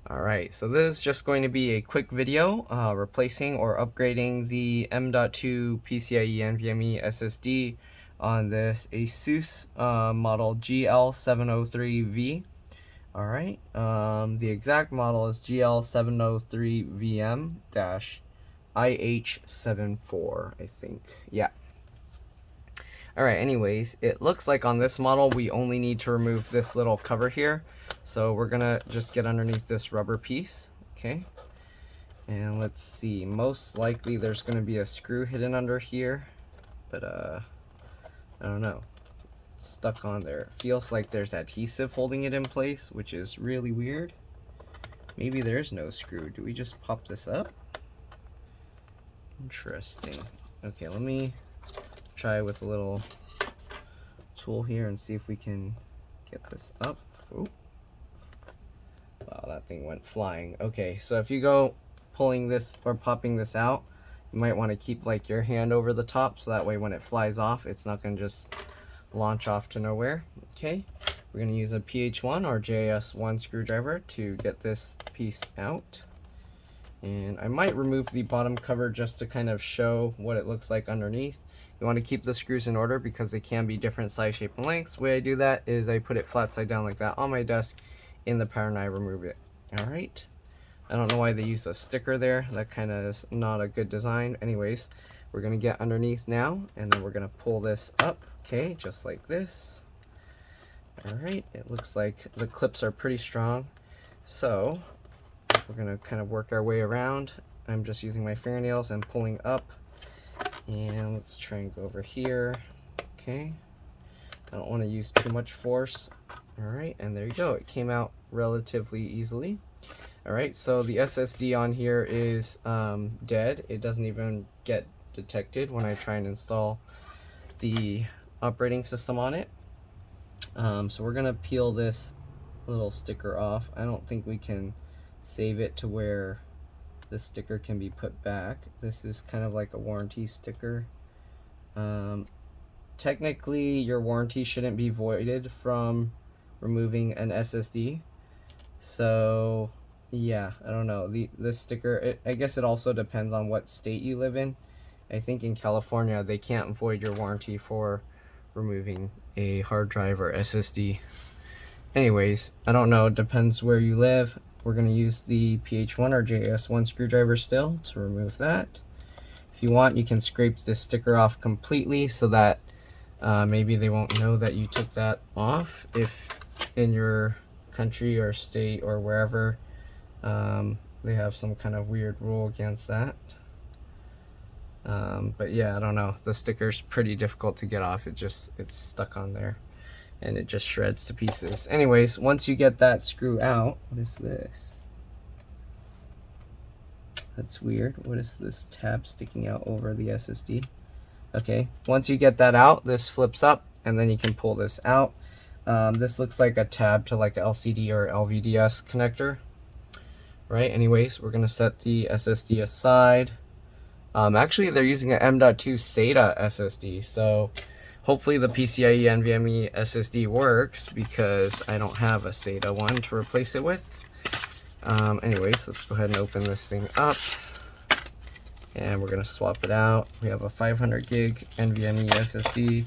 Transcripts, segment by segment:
Alright, so this is just going to be a quick video replacing or upgrading the M.2 PCIe NVMe SSD on this ASUS model GL703V. Alright, the exact model is GL703VM-IH74, I think. Yeah. Alright, anyways, it looks like on this model we only need to remove this little cover here. So we're gonna just get underneath this rubber piece, okay? And let's see, most likely there's gonna be a screw hidden under here, but I don't know. It's stuck on there. It feels like there's adhesive holding it in place, which is really weird. Maybe there's no screw. Do we just pop this up? Interesting. Okay, let me try with a little tool here and see if we can get this up. Ooh. Wow, that thing went flying. Okay, so if you go pulling this or popping this out, you might want to keep like your hand over the top so that way when it flies off, it's not going to just launch off to nowhere. Okay, we're going to use a PH1 or JS1 screwdriver to get this piece out. And I might remove the bottom cover just to kind of show what it looks like underneath. You want to keep the screws in order because they can be different size, shape, and lengths. The way I do that is I put it flat side down like that on my desk in the pattern I remove it. Alright. I don't know why they use a sticker there. That kind of is not a good design. Anyways, we're going to get underneath now and then we're going to pull this up. Okay, just like this. Alright, it looks like the clips are pretty strong. So we're going to kind of work our way around. I'm just using my fingernails and pulling up. And let's try and go over here. Okay. I don't want to use too much force. Alright, and there you go. It came out relatively easily. Alright, so the SSD on here is dead. It doesn't even get detected when I try and install the operating system on it. So we're going to peel this little sticker off. I don't think we can save it to where the sticker can be put back. This is kind of like a warranty sticker. Technically your warranty shouldn't be voided from removing an SSD, so yeah, I don't know, this sticker, I guess it also depends on what state you live in. I think in California they can't void your warranty for removing a hard drive or SSD. Anyways, I don't know, it depends where you live. We're going to use the PH1 or JS1 screwdriver still to remove that. If you want, you can scrape this sticker off completely so that maybe they won't know that you took that off if in your country or state or wherever they have some kind of weird rule against that. But yeah, I don't know. The sticker's pretty difficult to get off. It's stuck on there and it just shreds to pieces. Anyways, once you get that screw out, what is this? That's weird. What is this tab sticking out over the SSD? Okay, once you get that out, this flips up and then you can pull this out. This looks like a tab to like a LCD or LVDS connector. Right, anyways, we're gonna set the SSD aside. Actually, they're using an M.2 SATA SSD, so hopefully the PCIe NVMe SSD works because I don't have a SATA one to replace it with. Anyways, let's go ahead and open this thing up. And we're going to swap it out. We have a 500 gig NVMe SSD.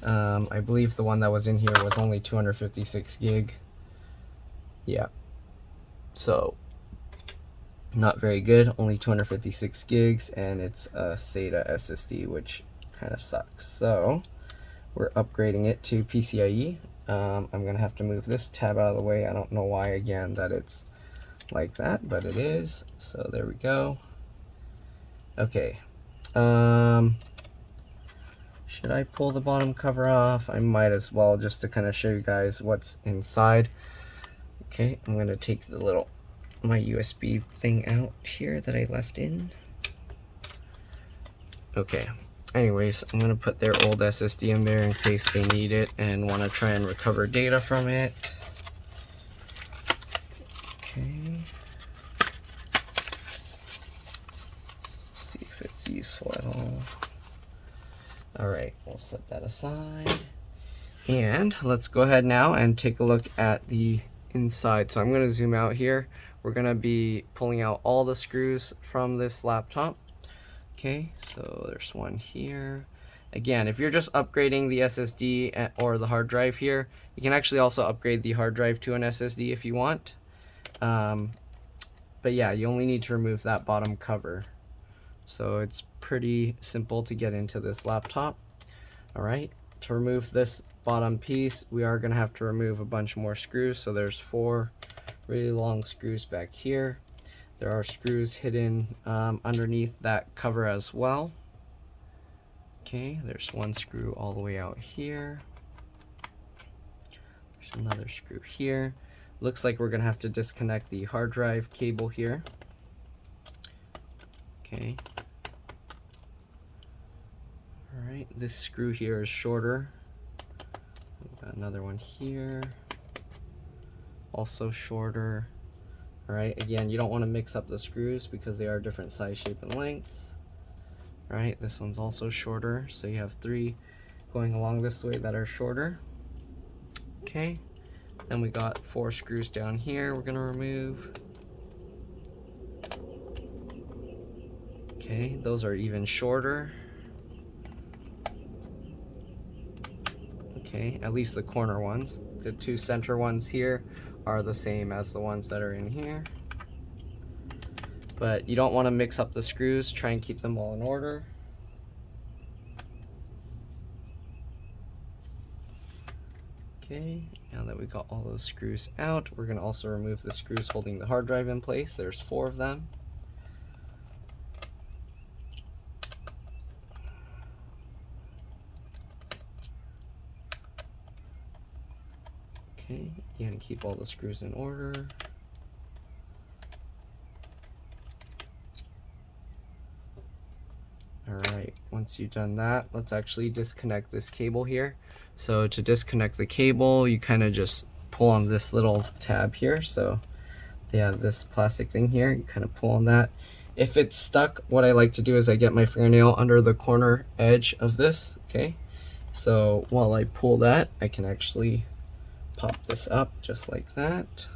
I believe the one that was in here was only 256 gig. Yeah. So, not very good. Only 256 gigs, and it's a SATA SSD, which kind of sucks. So, we're upgrading it to PCIe. I'm going to have to move this tab out of the way. I don't know why, again, that it's like that, but it is. So, there we go. Okay, should I pull the bottom cover off? I might as well, just to kind of show you guys what's inside. Okay, I'm going to take my USB thing out here that I left in. Okay, anyways, I'm going to put their old SSD in there in case they need it and want to try and recover data from it. Okay. If it's useful at all. Alright, we'll set that aside. And let's go ahead now and take a look at the inside. So I'm going to zoom out here. we're gonna be pulling out all the screws from this laptop. Okay, so there's one here. Again, if you're just upgrading the SSD or the hard drive here, you can actually also upgrade the hard drive to an SSD if you want. But yeah, you only need to remove that bottom cover. So it's pretty simple to get into this laptop. All right, to remove this bottom piece, we are gonna have to remove a bunch more screws. So there's 4 really long screws back here. There are screws hidden underneath that cover as well. Okay, there's one screw all the way out here. There's another screw here. Looks like we're gonna have to disconnect the hard drive cable here. Okay. All right, this screw here is shorter. We've got another one here, also shorter. All right, again, you don't want to mix up the screws because they are different size, shape, and lengths. All right, this one's also shorter, so you have 3 going along this way that are shorter. Okay, then we got 4 screws down here we're gonna remove. Okay, those are even shorter. Okay, at least the corner ones. The 2 center ones here are the same as the ones that are in here. But you don't want to mix up the screws, try and keep them all in order. Okay, now that we got all those screws out, we're going to also remove the screws holding the hard drive in place. There's 4 of them. Okay, again, keep all the screws in order. Alright, once you've done that, let's actually disconnect this cable here. So to disconnect the cable, you kind of just pull on this little tab here. So they have this plastic thing here, you kind of pull on that. If it's stuck, what I like to do is I get my fingernail under the corner edge of this, okay? So while I pull that, I can actually pop this up just like that.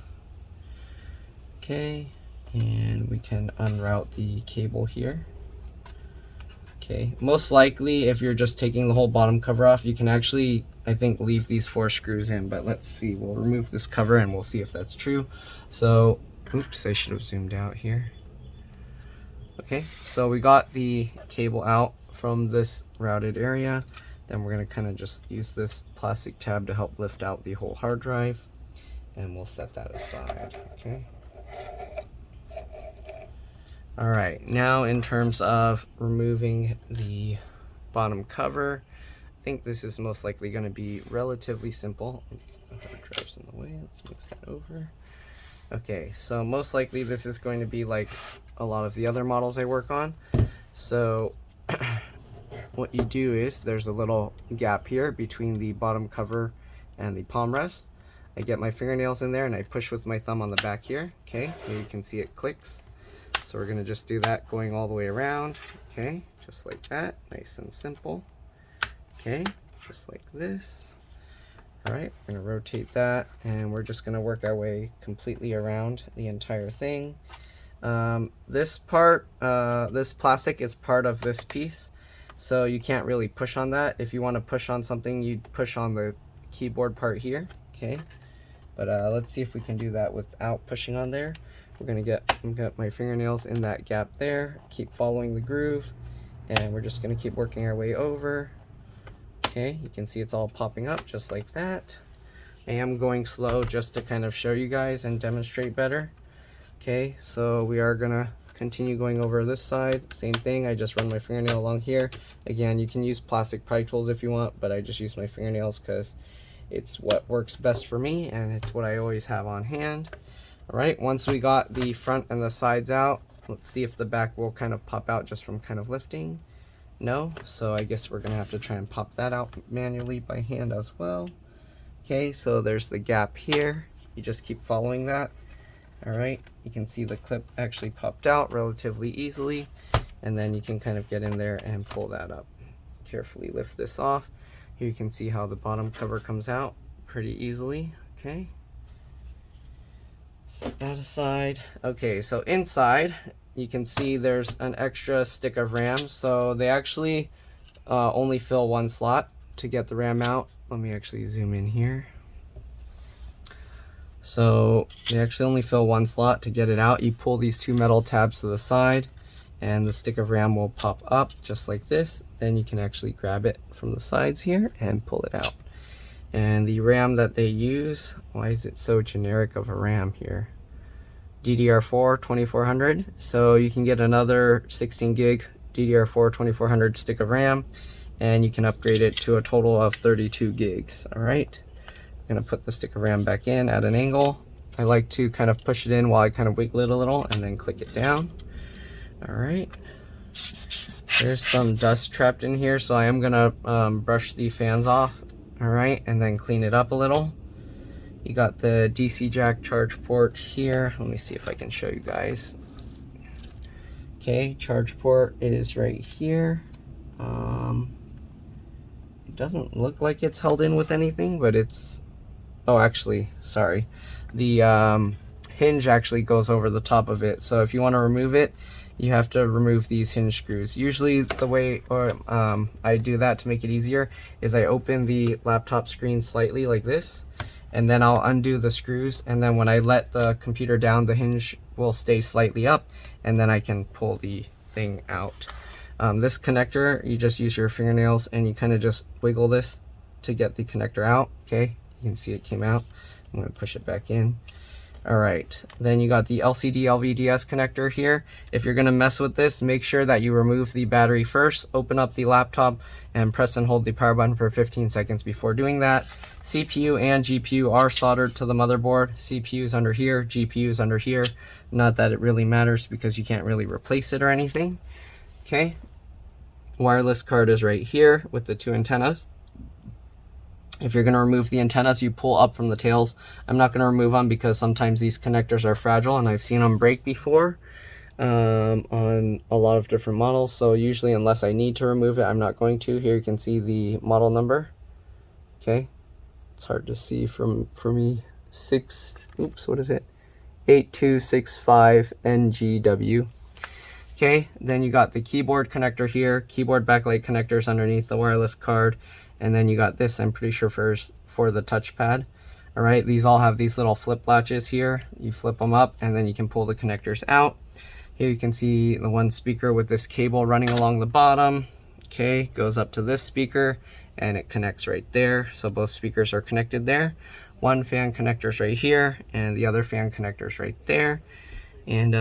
Okay, and we can unroute the cable here. Okay, most likely if you're just taking the whole bottom cover off, you can actually, I think, leave these 4 screws in, but let's see. We'll remove this cover and we'll see if that's true. So, oops, I should have zoomed out here. Okay, so we got the cable out from this routed area. Then we're gonna kind of just use this plastic tab to help lift out the whole hard drive, and we'll set that aside, okay? All right, now in terms of removing the bottom cover, I think this is most likely going to be relatively simple. The hard drive's in the way, let's move that over. Okay, so most likely this is going to be like a lot of the other models I work on. So what you do is there's a little gap here between the bottom cover and the palm rest. I get my fingernails in there and I push with my thumb on the back here. Okay, here you can see it clicks. So we're gonna just do that going all the way around. Okay, just like that, nice and simple. Okay, just like this. All right, we're gonna rotate that and we're just gonna work our way completely around the entire thing. This part, this plastic is part of this piece, so you can't really push on that. If you want to push on something, you'd push on the keyboard part here. Okay, but let's see if we can do that without pushing on there. We're gonna get my fingernails in that gap there, keep following the groove, and we're just gonna keep working our way over. Okay, you can see it's all popping up just like that. I am going slow just to kind of show you guys and demonstrate better. Okay, so we are gonna continue going over this side. Same thing, I just run my fingernail along here. Again, you can use plastic pry tools if you want, but I just use my fingernails because it's what works best for me and it's what I always have on hand. All right, once we got the front and the sides out, let's see if the back will kind of pop out just from kind of lifting. No, so I guess we're gonna have to try and pop that out manually by hand as well. Okay, so there's the gap here. You just keep following that. All right, you can see the clip actually popped out relatively easily, and then you can kind of get in there and pull that up. Carefully lift this off. Here you can see how the bottom cover comes out pretty easily. Okay. Set that aside. Okay, so inside you can see there's an extra stick of RAM. So they actually only fill one slot to get the RAM out. Let me actually zoom in here. So they actually only fill one slot to get it out. You pull these two metal tabs to the side and the stick of RAM will pop up just like this. Then you can actually grab it from the sides here and pull it out. And the RAM that they use, why is it so generic of a RAM here? DDR4 2400. So you can get another 16 gig DDR4 2400 stick of RAM and you can upgrade it to a total of 32 gigs. All right. I'm gonna put the stick of RAM back in at an angle. I like to kind of push it in while I kind of wiggle it a little and then click it down. All right. There's some dust trapped in here, so I am gonna brush the fans off. All right, and then clean it up a little. You got the DC jack charge port here. Let me see if I can show you guys. Okay, charge port is right here. It doesn't look like it's held in with anything, but it's, oh, actually, sorry. The hinge actually goes over the top of it. So if you want to remove it, you have to remove these hinge screws. Usually the way I do that to make it easier is I open the laptop screen slightly like this, and then I'll undo the screws, and then when I let the computer down, the hinge will stay slightly up, and then I can pull the thing out. This connector, you just use your fingernails and you kind of just wiggle this to get the connector out. Okay, you can see it came out. I'm going to push it back in. All right, then you got the LCD LVDS connector here. If you're gonna mess with this, make sure that you remove the battery first, open up the laptop, and press and hold the power button for 15 seconds before doing that. CPU and GPU are soldered to the motherboard. CPU is under here, GPU is under here. Not that it really matters because you can't really replace it or anything. Okay, wireless card is right here with the two antennas. If you're going to remove the antennas, you pull up from the tails. I'm not going to remove them because sometimes these connectors are fragile and I've seen them break before on a lot of different models. So usually, unless I need to remove it, I'm not going to. Here you can see the model number. Okay, it's hard to see for me. 8265 NGW. Okay, then you got the keyboard connector here, keyboard backlight connectors underneath the wireless card. And then you got this, I'm pretty sure for the touchpad. All right, these all have these little flip latches here. You flip them up and then you can pull the connectors out. Here you can see the one speaker with this cable running along the bottom. Okay, goes up to this speaker and it connects right there. So both speakers are connected there. One fan connector's right here and the other fan connector's right there. And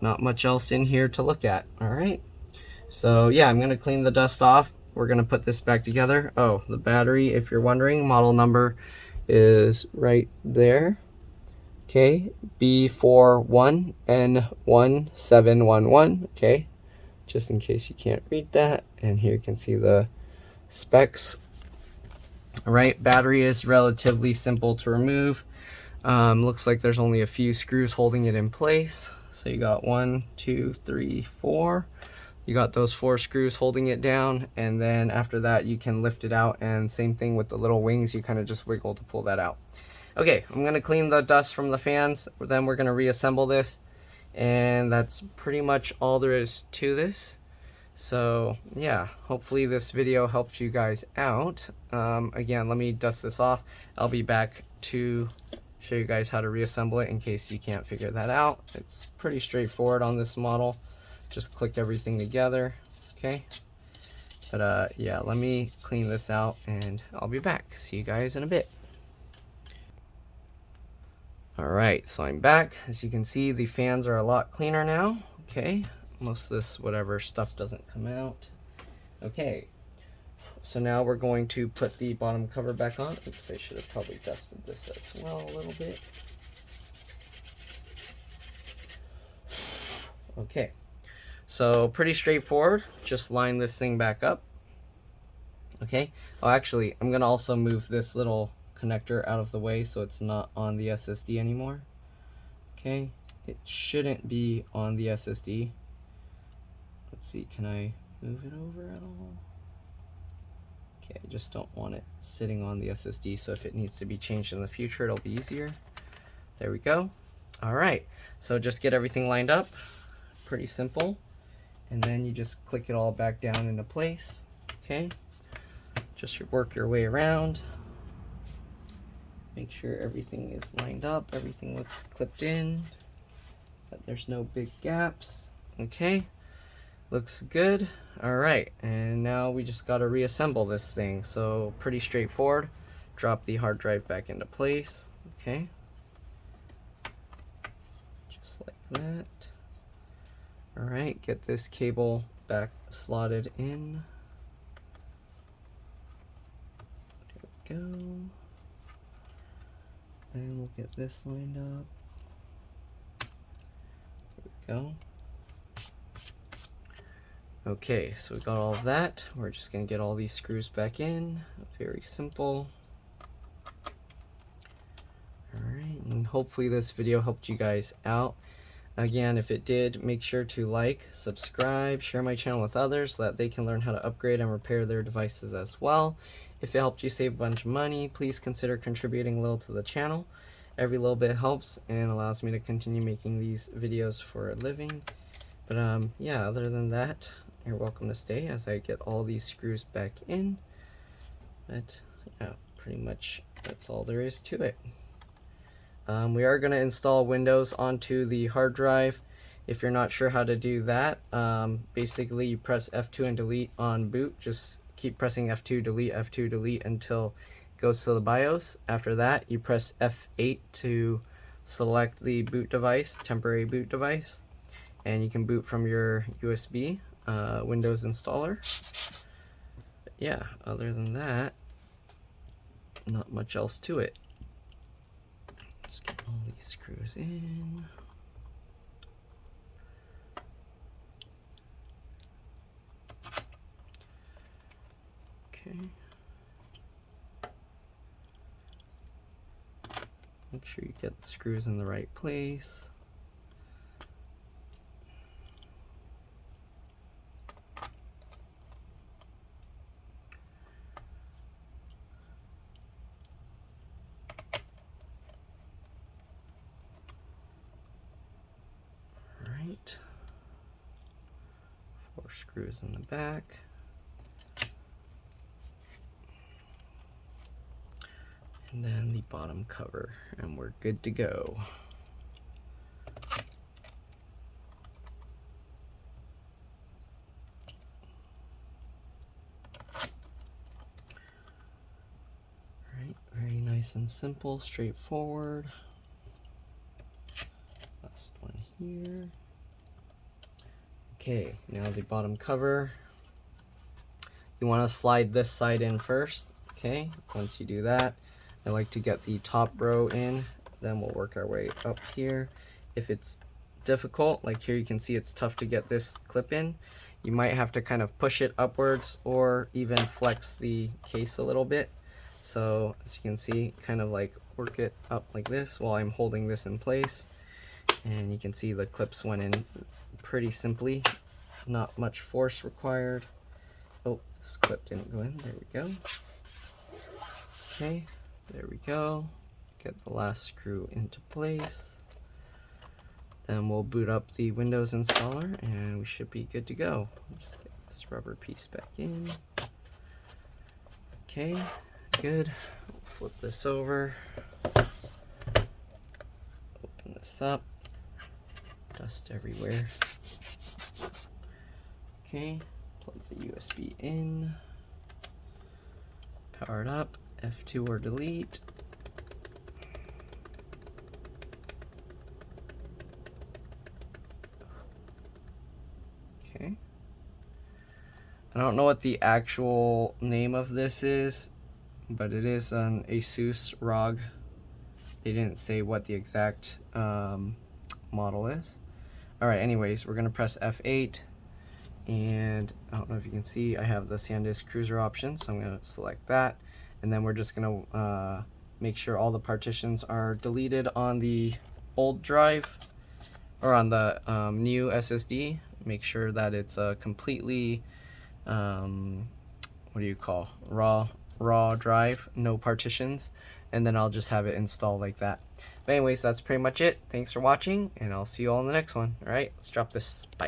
not much else in here to look at. All right, so yeah, I'm gonna clean the dust off. We're going to put this back together. Oh, the battery, if you're wondering, model number is right there. Okay, B41N1711. Okay, just in case you can't read that. And here you can see the specs. All right, battery is relatively simple to remove. Looks like there's only a few screws holding it in place. So you got 1, 2, 3, 4. You got those 4 screws holding it down, and then after that you can lift it out, and same thing with the little wings, you kind of just wiggle to pull that out. Okay, I'm going to clean the dust from the fans, then we're going to reassemble this, and that's pretty much all there is to this. So yeah, hopefully this video helped you guys out. Again, let me dust this off. I'll be back to show you guys how to reassemble it in case you can't figure that out. It's pretty straightforward on this model. Just click everything together. Okay, but yeah, let me clean this out and I'll be back. See you guys in a bit. All right, so I'm back. As you can see, the fans are a lot cleaner now. Okay, most of this whatever stuff doesn't come out. Okay, so now we're going to put the bottom cover back on. Oops, I should have probably dusted this as well a little bit. Okay, so pretty straightforward. Just line this thing back up. Okay, oh actually, I'm gonna also move this little connector out of the way so it's not on the SSD anymore. Okay, it shouldn't be on the SSD. Let's see, can I move it over at all? Okay, I just don't want it sitting on the SSD, so if it needs to be changed in the future, it'll be easier. There we go. All right, so just get everything lined up. Pretty simple. And then you just click it all back down into place. Okay, just work your way around. Make sure everything is lined up, everything looks clipped in, that there's no big gaps. Okay, looks good. All right, and now we just got to reassemble this thing. So pretty straightforward. Drop the hard drive back into place. Okay, just like that. All right, get this cable back slotted in. There we go. And we'll get this lined up. There we go. Okay, so we got all of that. We're just gonna get all these screws back in. Very simple. Alright, and hopefully this video helped you guys out. Again, if it did, make sure to like, subscribe, share my channel with others so that they can learn how to upgrade and repair their devices as well. If it helped you save a bunch of money, please consider contributing a little to the channel. Every little bit helps and allows me to continue making these videos for a living. But yeah, other than that, you're welcome to stay as I get all these screws back in. But yeah, pretty much that's all there is to it. We are going to install Windows onto the hard drive. If you're not sure how to do that, basically you press F2 and delete on boot. Just keep pressing F2, delete until it goes to the BIOS. After that, you press F8 to select the boot device, temporary boot device, and you can boot from your USB Windows installer. But yeah, other than that, not much else to it. Let's get all these screws in. Okay. Make sure you get the screws in the right place. Right. 4 screws in the back. And then the bottom cover, and we're good to go. Alright, very nice and simple, straightforward. Last one here. Okay, now the bottom cover. You want to slide this side in first. Okay, once you do that, I like to get the top row in, then we'll work our way up here. If it's difficult, like here you can see it's tough to get this clip in, you might have to kind of push it upwards or even flex the case a little bit. So as you can see, kind of like work it up like this while I'm holding this in place. And you can see the clips went in pretty simply, not much force required. Oh, this clip didn't go in, there we go. Okay, there we go. Get the last screw into place. Then we'll boot up the Windows installer and we should be good to go. Just get this rubber piece back in. Okay, good. We'll flip this over. Open this up. Dust everywhere. Okay, plug the USB in. Power it up. F2 or delete. Okay. I don't know what the actual name of this is, but it is an ASUS ROG. They didn't say what the exact model is. Alright, anyways, we're going to press F8, and I don't know if you can see, I have the SanDisk Cruiser option, so I'm going to select that, and then we're just going to make sure all the partitions are deleted on the old drive, or on the new SSD. Make sure that it's a completely, what do you call, raw drive, no partitions, and then I'll just have it installed like that. But anyways, that's pretty much it. Thanks for watching, and I'll see you all in the next one. Alright, let's drop this. Bye.